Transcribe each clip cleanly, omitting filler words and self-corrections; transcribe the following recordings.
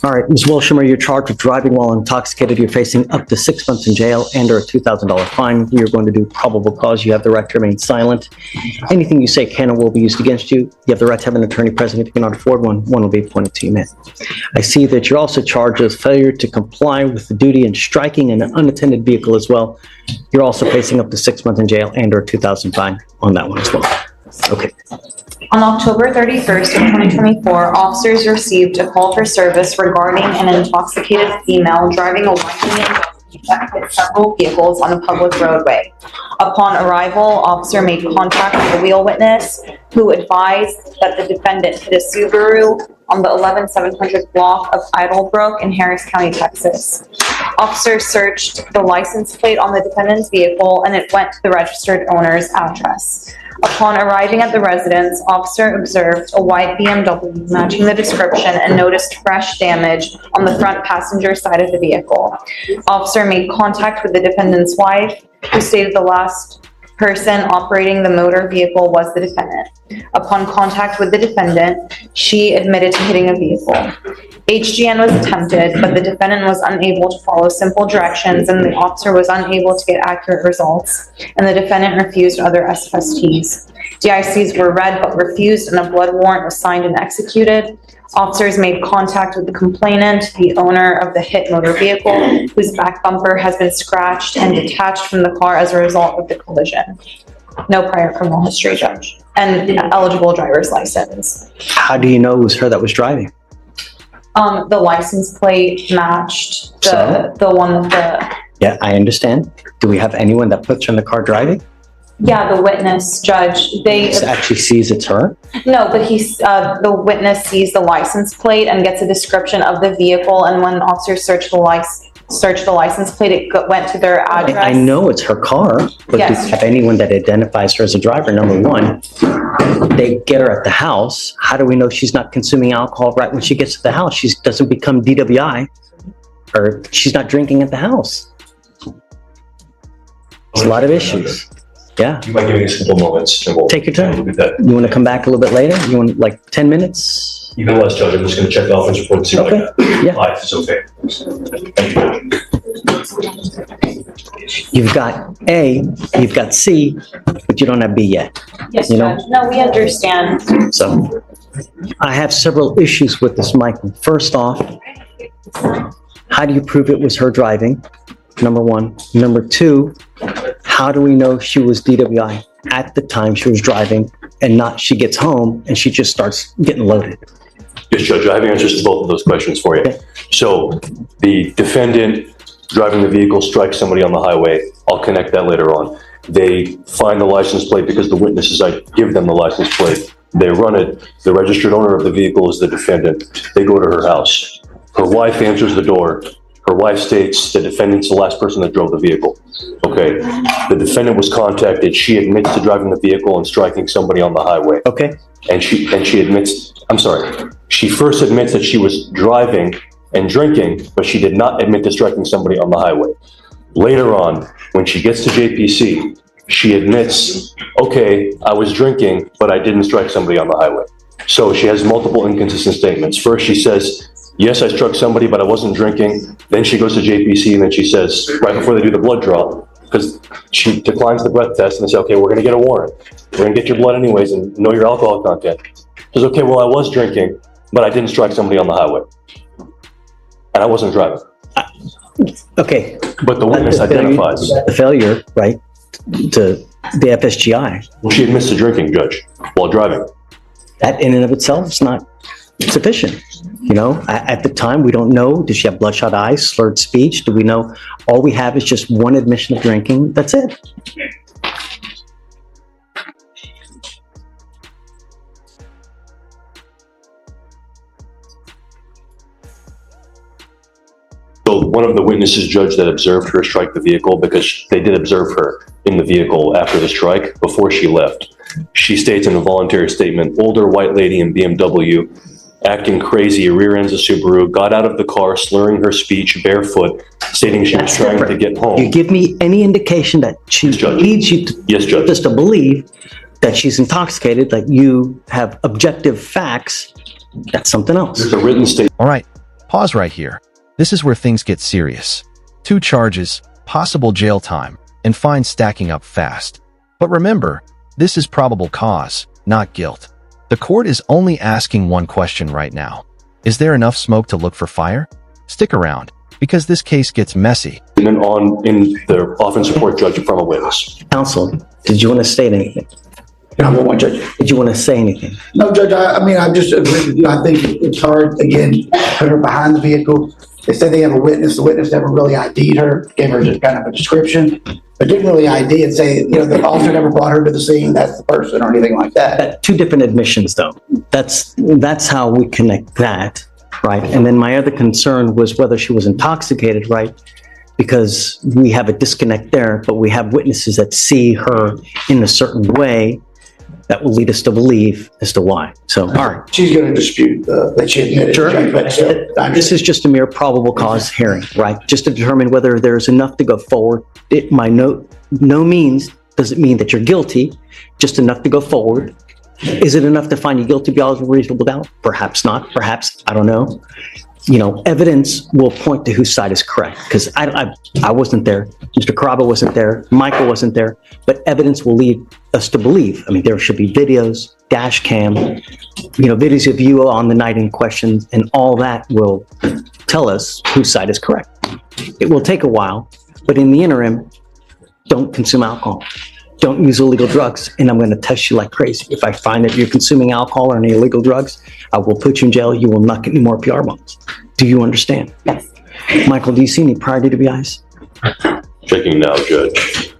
All right, Ms. Wilshire, you're charged with driving while intoxicated. You're facing up to 6 months in jail and or a $2,000 fine. You're going to do probable cause. You have the right to remain silent. Anything you say can or will be used against you. You have the right to have an attorney present. If you cannot afford one, one will be appointed to you, ma'am. I see that you're also charged with failure to comply with the duty and striking an unattended vehicle as well. You're also facing up to 6 months in jail and or a $2,000 fine on that one as well. Okay. On October 31st of 2024, officers received a call for service regarding an intoxicated female driving a white BMW that hit several vehicles on a public roadway. Upon arrival, officer made contact with the wheel witness, who advised that the defendant hit a Subaru on the 11700 block of Idlebrook in Harris County, Texas. Officers searched the license plate on the defendant's vehicle and it went to the registered owner's address. Upon arriving at the residence, officer observed a white BMW matching the description and noticed fresh damage on the front passenger side of the vehicle. Officer made contact with the defendant's wife, who stated the last person operating the motor vehicle was the defendant. Upon contact with the defendant, she admitted to hitting a vehicle. HGN was attempted, but the defendant was unable to follow simple directions and the officer was unable to get accurate results, and the defendant refused other SFSTs. DICs were read but refused and a blood warrant was signed and executed. Officers made contact with the complainant, the owner of the hit motor vehicle, whose back bumper has been scratched and detached from the car as a result of the collision. No prior criminal history, Judge, and eligible driver's license. How do you know it was her that was driving? The license plate matched the one with the... Yeah, I understand. Do we have anyone that puts her in the car driving? Yeah, the witness, Judge, they... Actually sees it's her? No, but the witness sees the license plate and gets a description of the vehicle, and when officers search the license plate, it went to their address. I know it's her car, but Yes. do you have anyone that identifies her as a driver? Number one, they get her at the house. How do we know she's not consuming alcohol right when she gets to the house? She doesn't become DWI, or she's not drinking at the house. There's a lot of issues. Yeah. You might give me a couple moments and we'll Take your time. look at that. You want to come back a little bit later? You want like 10 minutes? Even less, Judge, I'm just gonna check the office report and see what I got. Yeah. Life is okay. Thank you, Judge. You've got A, you've got C, but you don't have B yet. Yes, You know? Judge. No, we understand. So I have several issues with this, Michael. First off, how do you prove it was her driving? Number one. Number two, how do we know she was DWI at the time she was driving and not she gets home and she just starts getting loaded? Yes, Judge, I have answers to both of those questions for you. Okay. So the defendant driving the vehicle strikes somebody on the highway. I'll connect that later on. They find the license plate because the witnesses, I give them the license plate. They run it. The registered owner of the vehicle is the defendant. They go to her house. Her wife answers the door. Her wife states the defendant's the last person that drove the vehicle. Okay. The defendant was contacted. She admits to driving the vehicle and striking somebody on the highway. Okay. And she admits, I'm sorry, she first admits that she was driving and drinking, but she did not admit to striking somebody on the highway. Later on, when she gets to JPC, she admits, okay, I was drinking, but I didn't strike somebody on the highway. So she has multiple inconsistent statements. First, she says, yes, I struck somebody, but I wasn't drinking. Then she goes to JPC and then she says, right before they do the blood draw, because she declines the breath test and they say, okay, we're gonna get a warrant. We're gonna get your blood anyways and know your alcohol content. She says, okay, well, I was drinking, but I didn't strike somebody on the highway. And I wasn't driving. Okay. But the witness identifies. The failure, right, to the FSGI. Well, she admits to drinking, Judge, while driving. That in and of itself is not sufficient. You know, at the time, we don't know. Does she have bloodshot eyes, slurred speech? Do we know? All we have is just one admission of drinking. That's it. So one of the witnesses, Judge, that observed her strike the vehicle, because they did observe her in the vehicle after the strike before she left. She states in a voluntary statement, older white lady in BMW, acting crazy, rear ends a Subaru, got out of the car, slurring her speech, barefoot, stating she was trying to get home. You give me any indication that she Yes, Judge. leads you to, Yes, Judge. just to believe that she's intoxicated, that you have objective facts, that's something else. There's a written statement. All right. Pause right here. This is where things get serious. 2 charges, possible jail time, and fines stacking up fast. But remember, this is probable cause, not guilt. The court is only asking one question right now. Is there enough smoke to look for fire? Stick around, because this case gets messy. And then in the offense report, judge from a witness. Counsel, did you want to state anything? Yeah, I'm one judge. Did you want to say anything? No, Judge, I mean, I just agree with you. I think it's hard, again, put her behind the vehicle. They say they have a witness. The witness never really ID'd her, gave her just kind of a description, but didn't really ID and say, you know, the officer never brought her to the scene. That's the person or anything like that. 2 different admissions, though. That's how we connect that, right? And then my other concern was whether she was intoxicated, right? Because we have a disconnect there, but we have witnesses that see her in a certain way that will lead us to believe as to why. So, all right. She's going to dispute that she admitted. Sure. Judge, but still, This is just a mere probable cause hearing, right? Just to determine whether there's enough to go forward. It by no means does it mean that you're guilty, just enough to go forward. Is it enough to find you guilty beyond a reasonable doubt? Perhaps not. Perhaps, I don't know. You know, evidence will point to whose side is correct, because I wasn't there. Mr. Caraba wasn't there. Michael wasn't there. But evidence will lead us to believe. I mean, there should be videos, dash cam, you know, videos of you on the night in question, and all that will tell us whose side is correct. It will take a while, but in the interim, don't consume alcohol. Don't use illegal drugs, and I'm going to test you like crazy. If I find that you're consuming alcohol or any illegal drugs, I will put you in jail. You will not get any more PR bonds. Do you understand? Yes. Michael, do you see any prior DWIs? Checking now, Judge.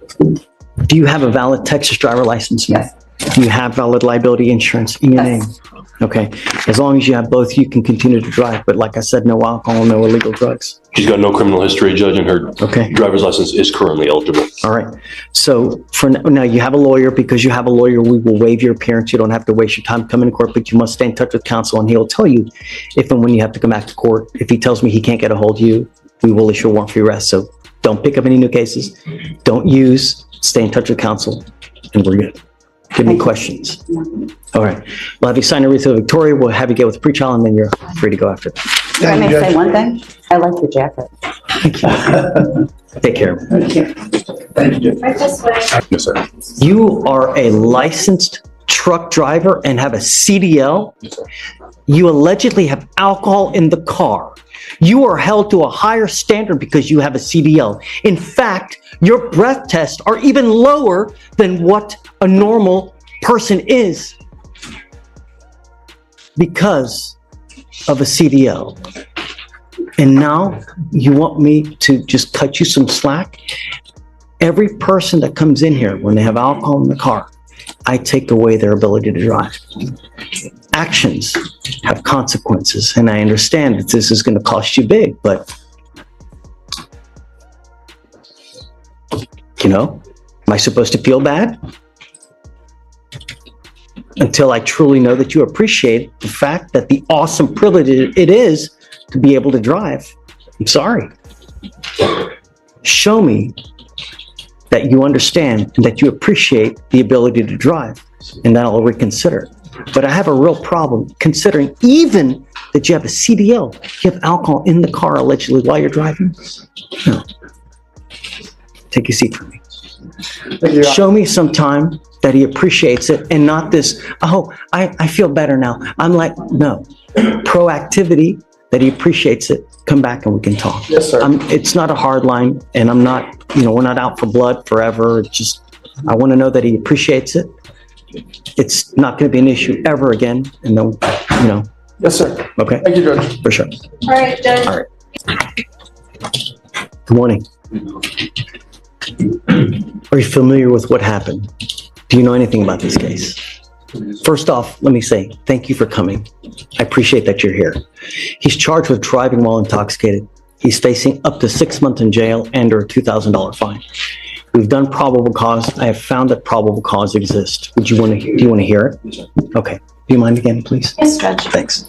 Do you have a valid Texas driver license? Yes. Do you have valid liability insurance in your name? Yes. Okay. As long as you have both, you can continue to drive. But like I said, no alcohol, no illegal drugs. She's got no criminal history, Judge, and her Okay. driver's license is currently eligible. All right. So for now, you have a lawyer. Because you have a lawyer, we will waive your appearance. You don't have to waste your time coming to court, but you must stay in touch with counsel, and he'll tell you if and when you have to come back to court. If he tells me he can't get a hold of you, we will issue a warrant for your arrest. So don't pick up any new cases. Don't use. Stay in touch with counsel, and we're good. Give me questions. All right. We'll have you sign a wreath of Victoria. We'll have you get with the pretrial, and then you're free to go after that. If I may say one thing, I like your jacket. Take care. Thank you, Judge. Yes, sir. You are a licensed truck driver and have a CDL. You allegedly have alcohol in the car. You are held to a higher standard because you have a CDL. In fact, your breath tests are even lower than what a normal person is because of a CDL. And now you want me to just cut you some slack? Every person that comes in here, when they have alcohol in the car, I take away their ability to drive. Actions have consequences, and I understand that this is going to cost you big, but you know, am I supposed to feel bad? Until I truly know that you appreciate the fact that the awesome privilege it is to be able to drive. I'm sorry. Show me that you understand and that you appreciate the ability to drive, and then I'll reconsider. But I have a real problem considering even that you have a CDL, you have alcohol in the car allegedly while you're driving. No. Take a seat for me. Show me some time that he appreciates it and not this, oh, I feel better now. I'm like, no. Proactivity that he appreciates it. Come back and we can talk. Yes, sir. It's not a hard line, and I'm not, we're not out for blood forever. It's just, I want to know that he appreciates it. It's not going to be an issue ever again. And then, Yes, sir. okay, Thank you, Judge. for sure. All right, Judge. All right. Good morning. Are you familiar with what happened? Do you know anything about this case? First off, let me say thank you for coming. I appreciate that you're here. He's charged with driving while intoxicated. He's facing up to 6 months in jail and or a $2,000 fine. We've done probable cause. I have found that probable cause exists. Do you want to hear it? Okay. Do you mind again, please? Yes, Judge. Thanks.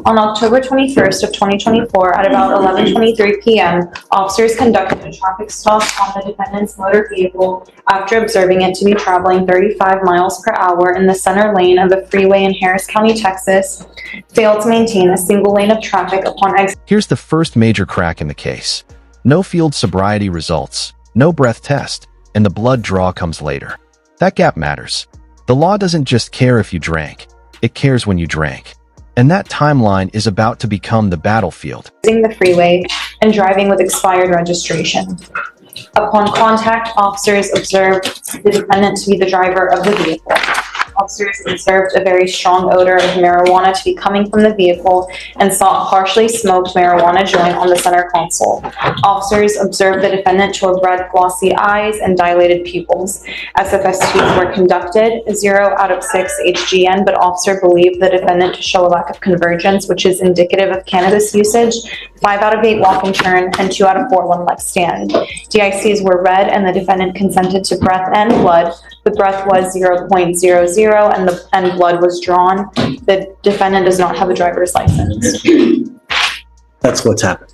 On October 21st of 2024, at about 11:23 p.m., officers conducted a traffic stop on the defendant's motor vehicle after observing it to be traveling 35 miles per hour in the center lane of the freeway in Harris County, Texas, failed to maintain a single lane of traffic upon exiting. Here's the first major crack in the case. No field sobriety results, no breath test, and the blood draw comes later. That gap matters. The law doesn't just care if you drank, it cares when you drank. And that timeline is about to become the battlefield. The freeway and driving with expired registration. Upon contact, officers observed the defendant to be the driver of the vehicle. Officers observed a very strong odor of marijuana to be coming from the vehicle and saw a partially smoked marijuana joint on the center console. Officers observed the defendant to have red glossy eyes and dilated pupils. SFSTs were conducted, 0 out of 6 HGN, but officer believed the defendant to show a lack of convergence, which is indicative of cannabis usage, 5 out of 8 walk and turn, and 2 out of 4 one-leg stand. DICs were read and the defendant consented to breath and blood. The breath was 0.00 and blood was drawn. The defendant does not have a driver's license. That's what's happened.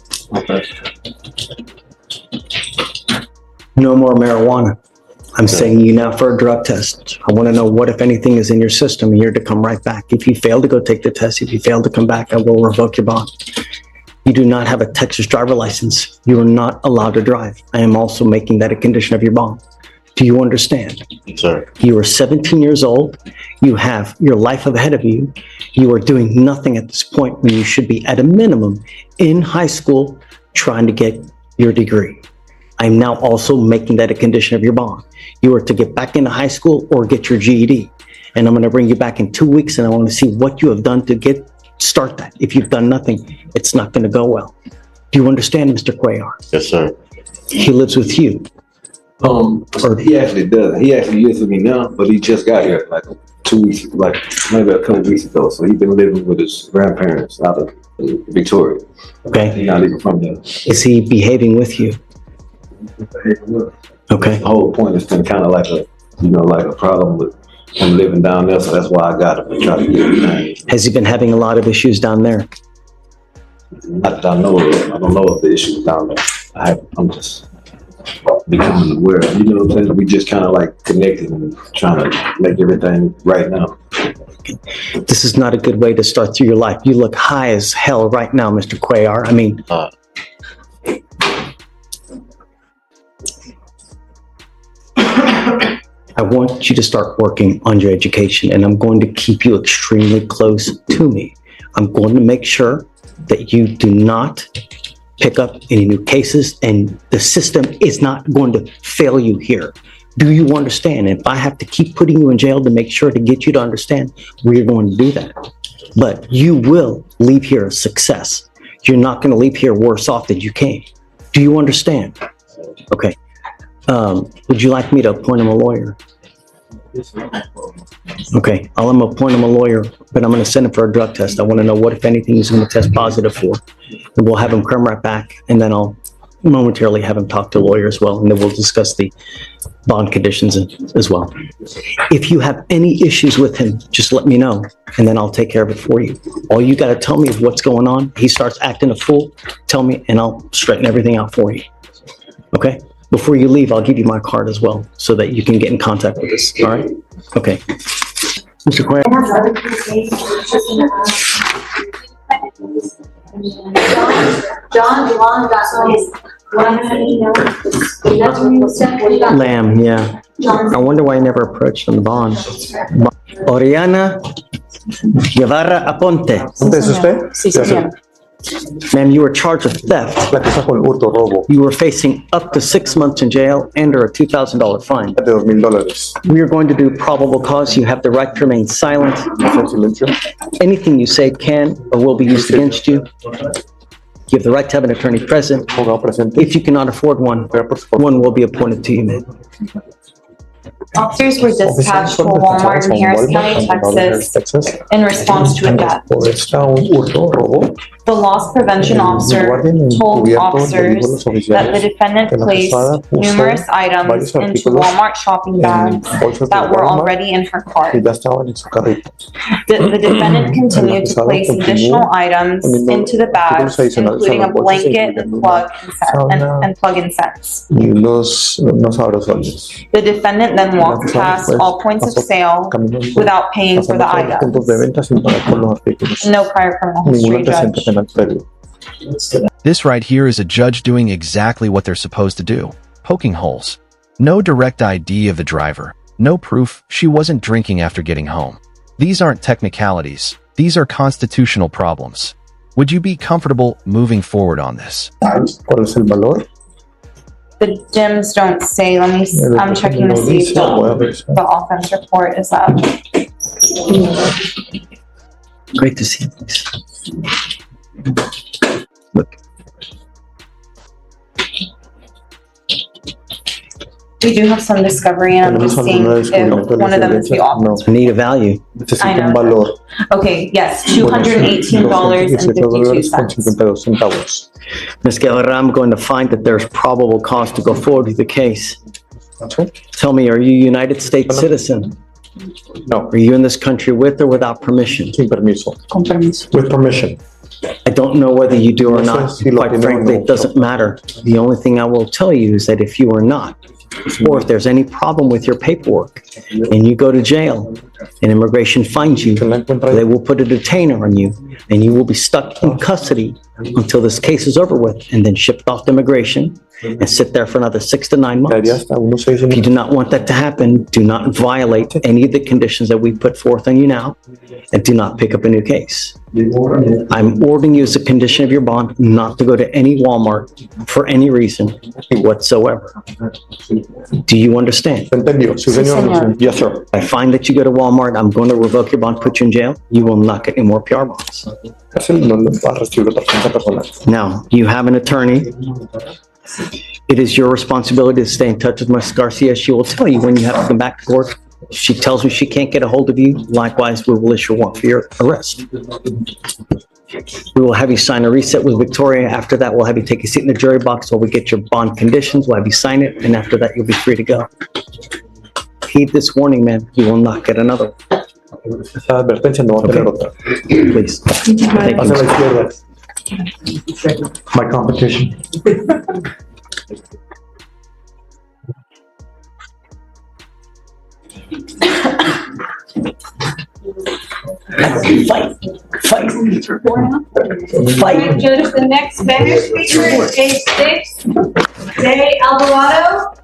No more marijuana. I'm sending you now for a drug test. I want to know what, if anything, is in your system, and you're to come right back. If you fail to go take the test, if you fail to come back, I will revoke your bond. You do not have a Texas driver license. You are not allowed to drive. I am also making that a condition of your bond. Do you understand? Yes, sir. You are 17 years old. You have your life ahead of you. You are doing nothing at this point when you should be, at a minimum, in high school trying to get your degree. I'm now also making that a condition of your bond. You are to get back into high school or get your GED. And I'm going to bring you back in 2 weeks, and I want to see what you have done to start that. If you've done nothing, it's not going to go well. Do you understand, Mr. Cuellar? Yes, sir. He lives with you. He actually does. He actually lives with me now, but he just got here like 2 weeks, like maybe a couple weeks ago. So he's been living with his grandparents out of Victoria. Okay. He's not even from there. Is he behaving with you? Okay. The whole point has been kind of like a problem with him living down there. So that's why I got him and try to get everything. Has he been having a lot of issues down there? Not that I know of. I don't know of the issues down there. I'm just becoming aware. You know what I'm saying? We just kind of like connected and trying to make everything right now. This is not a good way to start through your life. You look high as hell right now, Mr. Cuellar. I mean, I want you to start working on your education, and I'm going to keep you extremely close to me. I'm going to make sure that you do not pick up any new cases, and the system is not going to fail you here. Do you understand? If I have to keep putting you in jail to make sure to get you to understand, we're going to do that. But you will leave here a success. You're not going to leave here worse off than you came. Do you understand? Okay. Would you like me to appoint him a lawyer? Okay, I'm gonna appoint him a lawyer, but I'm gonna send him for a drug test. I want to know what, if anything, he's going to test positive for. And we'll have him come right back, and then I'll momentarily have him talk to a lawyer as well, and then we'll discuss the bond conditions as well. If you have any issues with him, just let me know, and then I'll take care of it for you. All you got to tell me is what's going on. He starts acting a fool, tell me, and I'll straighten everything out for you. Okay? Before you leave, I'll give you my card as well, so that you can get in contact with us. All right? Okay. Mr. Cuellar. Lamb, yeah. I wonder why I never approached on the bond. Oriana Guevara Aponte. ¿Es usted? Sí, señor. Ma'am, you were charged with theft. La acusa con hurto, robo, You were facing up to 6 months in jail and or a $2,000 fine. de $2,000. We are going to do probable cause. You have the right to remain silent. ¿Está en silencio? Anything you say can or will be used against you. You have the right to have an attorney present. Abogado presente. If you cannot afford one, Vea, por favor. one will be appointed to you, ma'am. Officers were dispatched to Walmart in Harris County, Texas, in response to a theft. Respuesta a un hurto, robo. The loss prevention officer told officers that the defendant placed numerous items into Walmart shopping bags that were already in her cart. Que ya estaban en su carrito. The defendant continued to place additional items into the bags, including a blanket and plug-in sets. Y unos aerosoles. The defendant then walked past all points of sale without paying for the Pasando por los puntos de items. venta sin pagar por los artículos. No prior criminal Ningún history, antecedente Judge. penal previo. This right here is a judge doing exactly what they're supposed to do, poking holes. No direct ID of the driver, no proof she wasn't drinking after getting home. These aren't technicalities, these are constitutional problems. Would you be comfortable moving forward on this? ¿Cuál es el valor? The DIMS don't say, I'm checking to see if the offense report is up. Great to see you. Look, We do have some discovery and I'm just seeing if one of them is the offense. I need a value. I Necesito know. un valor. Okay, yes, $218.52. $217.52. Ms. Guerrero, I'm going to find that there's probable cause to go forward with the case. Tell me, are you a United States citizen? No, Are you in this country with or without permission? sin permiso. Con permiso. With permission. I don't know whether you do or not. Quite frankly, it doesn't matter. The only thing I will tell you is that if you are not, or if there's any problem with your paperwork and you go to jail and immigration finds you, they will put a detainer on you and you will be stuck in custody until this case is over with and then shipped off to immigration and sit there for another 6 to 9 months. Daría hasta unos 6 If you do not want that to happen, do not violate any of the conditions that we put forth on you now, and do not pick up a new case. I'm ordering you as a condition of your bond not to go to any Walmart for any reason whatsoever. Do you understand? ¿Entendido? Sí, señor. Yes, sir. I find that you go to Walmart, I'm going to revoke your bond, put you in jail. You will not get any more PR bonds. Casi no va a recibir representación personal. Now, you have an attorney. It is your responsibility to stay in touch with Ms. Garcia. She will tell you when you have to come back to court. If she tells me she can't get a hold of you, likewise, we will issue a warrant for your arrest. We will have you sign a reset with Victoria. After that, we'll have you take a seat in the jury box while we get your bond conditions. We'll have you sign it, and after that, you'll be free to go. Heed this warning, man. You will not get another. Esta advertencia no va a tener otra. Please. Thank Hacia you. la izquierda. My competition. Fight. Judge, the next better speaker is page 6, Jay Alvarado.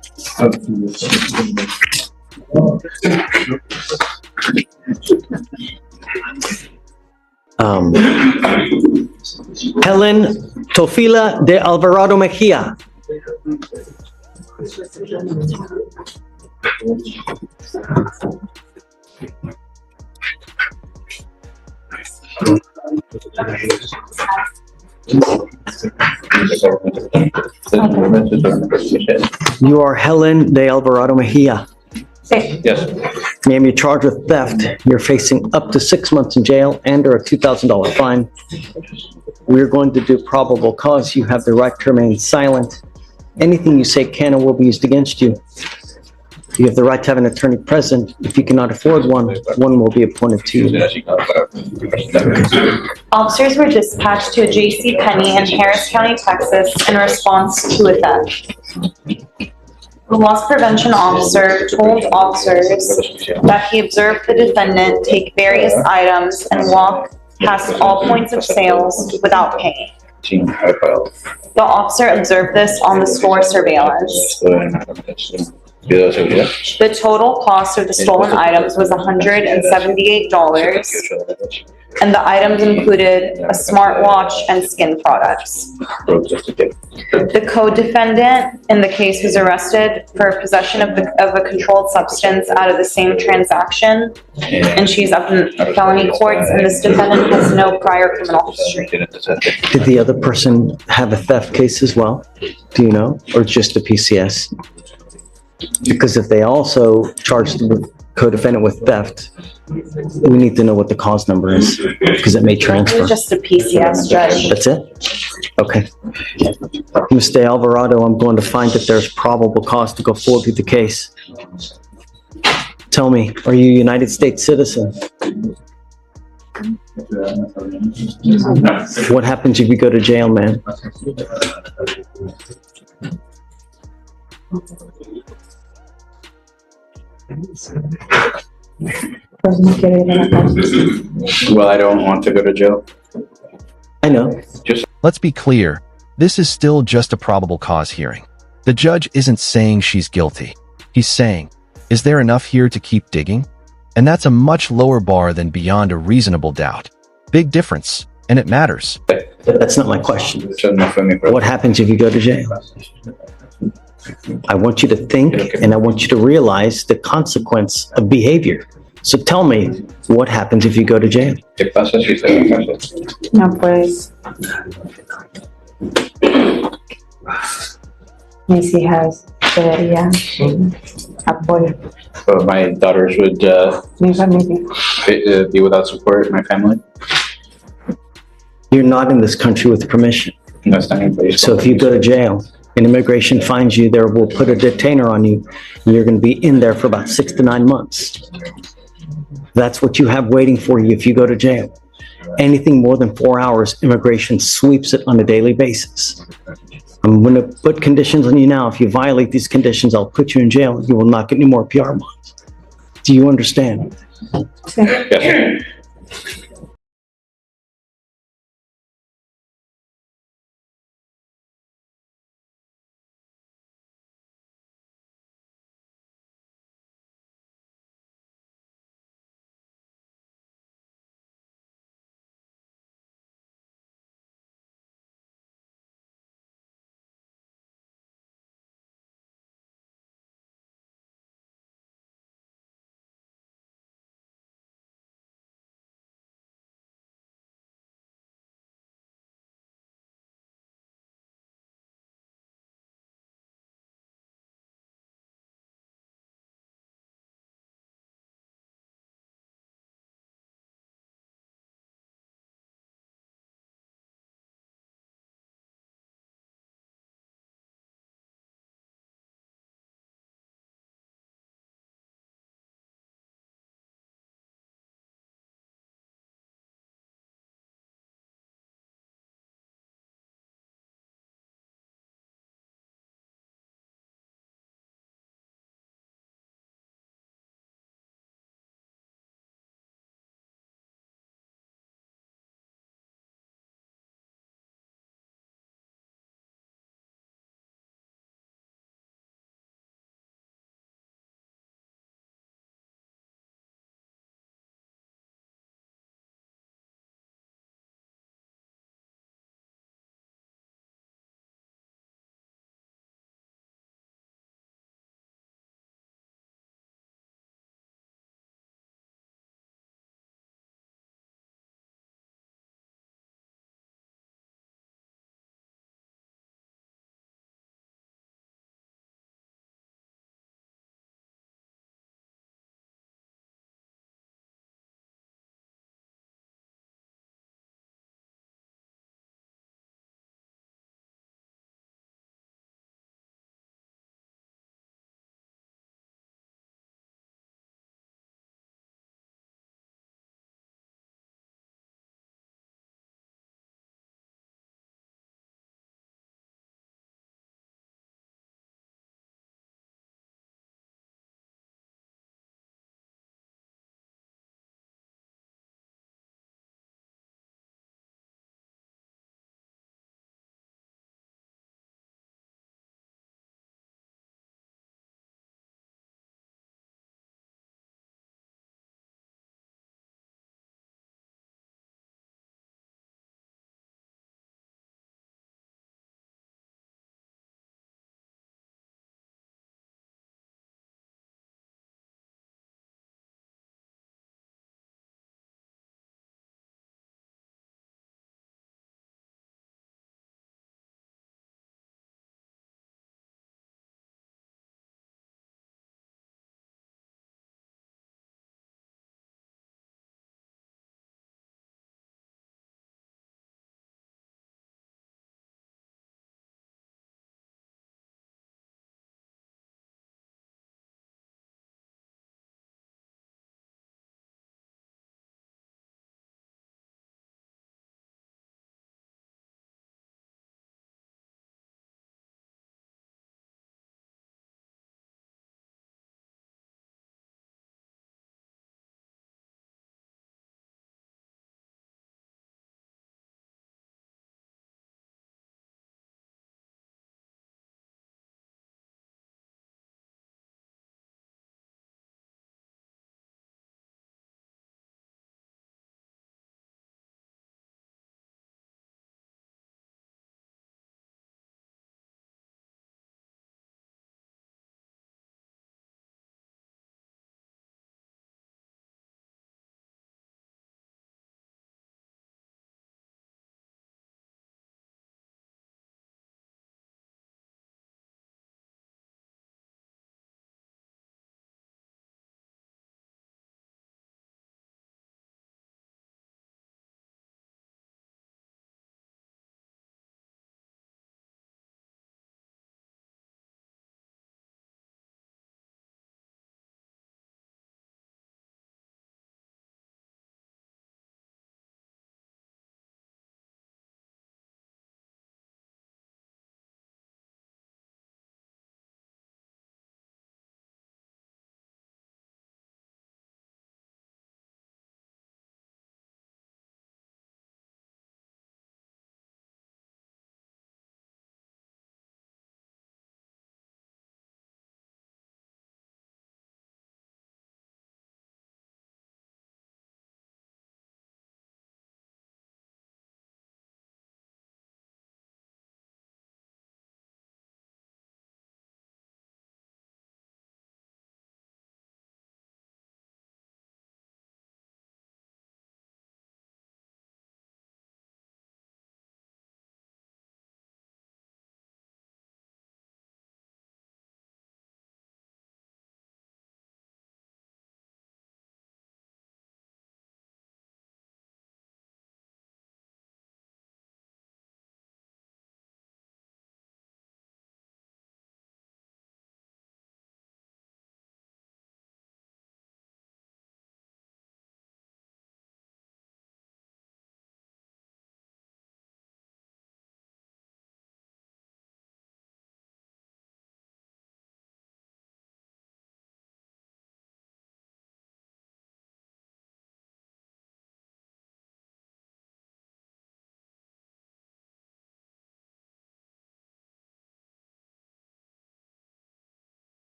Helen Tofila de Alvarado Mejia. You are Helen de Alvarado Mejia. Yes. Ma'am, you're charged with theft. You're facing up to 6 months in jail and or a $2,000 fine. We're going to do probable cause. You have the right to remain silent. Anything you say can or will be used against you. You have the right to have an attorney present. If you cannot afford one, one will be appointed to you. Officers were dispatched to a J.C. Penney in Harris County, Texas, in response to a theft. The loss prevention officer told officers that he observed the defendant take various items and walk past all points of sales without paying. The officer observed this on the store surveillance. The total cost of the stolen items was $178, and the items included a smartwatch and skin products. The co-defendant in the case was arrested for possession of a controlled substance out of the same transaction, and she's up in felony courts, and this defendant has no prior criminal history. Did the other person have a theft case as well? Do you know? Or just a PCS? Because if they also charge the co-defendant with theft, we need to know what the cause number is, because it may transfer. Just a PCS, Judge. That's it? Okay. Mr. Alvarado, I'm going to find that there's probable cause to go forward with the case. Tell me, are you a United States citizen? What happens if you go to jail, man? Well, I don't want to go to jail. I know. Let's be clear, this is still just a probable cause hearing. The judge isn't saying she's guilty. He's saying, is there enough here to keep digging? And that's a much lower bar than beyond a reasonable doubt. Big difference, and it matters. That's not my question. What happens if you go to jail? I want you to think, and I want you to realize the consequence of behavior. So tell me, what happens if you go to jail? No, pues. Mis hijas deberían apoyo. So my daughters would Mi familia. be without support, my family. You're not in this country with permission. No están en país. So if you go to jail and immigration finds you there, will put a detainer on you, and you're going to be in there for about 6 to 9 months. That's what you have waiting for you if you go to jail. Anything more than 4 hours, immigration sweeps it on a daily basis. I'm going to put conditions on you now. If you violate these conditions, I'll put you in jail. You will not get any more PR bonds. Do you understand? Yes.